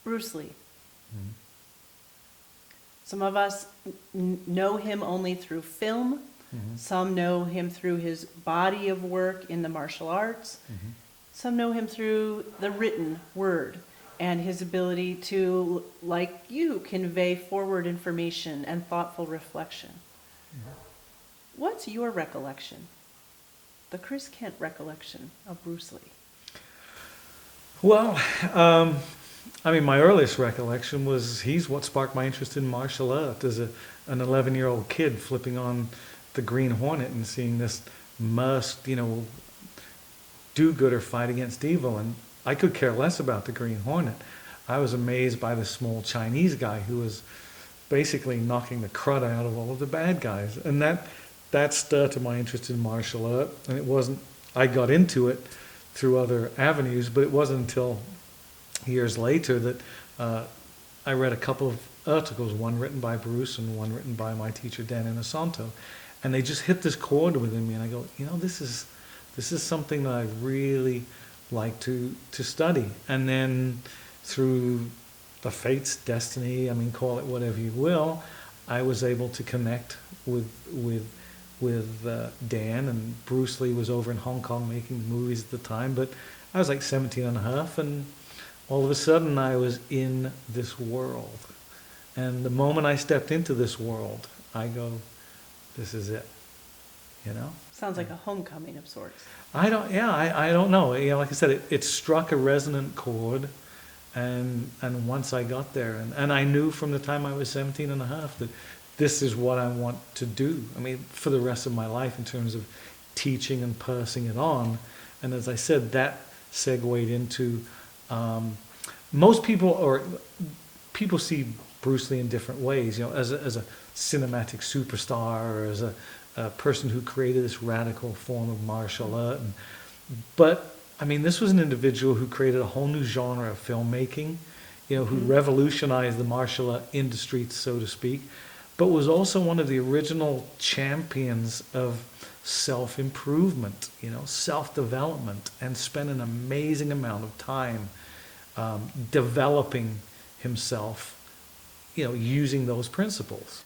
Bruce Lee. Mm-hmm. Some of us know him only through film. Mm-hmm. Some know him through his body of work in the martial arts. Mm-hmm. Some know him through the written word and his ability to, like you, convey forward information and thoughtful reflection. Mm-hmm. What's your recollection, the Chris Kent recollection of Bruce Lee? Well, I mean, my earliest recollection was he's what sparked my interest in martial art as an 11-year-old kid flipping on the Green Hornet and seeing this masked, do-gooder fight against evil. And I could care less about the Green Hornet. I was amazed by the small Chinese guy who was basically knocking the crud out of all of the bad guys. And that started my interest in martial art. And it wasn't, I got into it through other avenues, but it wasn't until years later that I read a couple of articles, one written by Bruce and one written by my teacher Dan Inosanto, and they just hit this chord within me, and I go, this is something that I really like to study. And then through the fates, destiny, call it whatever you will, I was able to connect with Dan, and Bruce Lee was over in Hong Kong making the movies at the time, but I was like 17 and a half, and all of a sudden I was in this world. And the moment I stepped into this world, I go, this is it, Sounds like a homecoming of sorts. I don't know. Like I said, it struck a resonant chord, and once I got there, and I knew from the time I was 17 and a half that this is what I want to do. For the rest of my life in terms of teaching and passing it on. And as I said, that segued into most people see Bruce Lee in different ways, as a cinematic superstar, or as a person who created this radical form of martial art. But this was an individual who created a whole new genre of filmmaking, who revolutionized the martial art industry, so to speak, but was also one of the original champions of self-improvement, self-development, and spent an amazing amount of time developing himself, using those principles.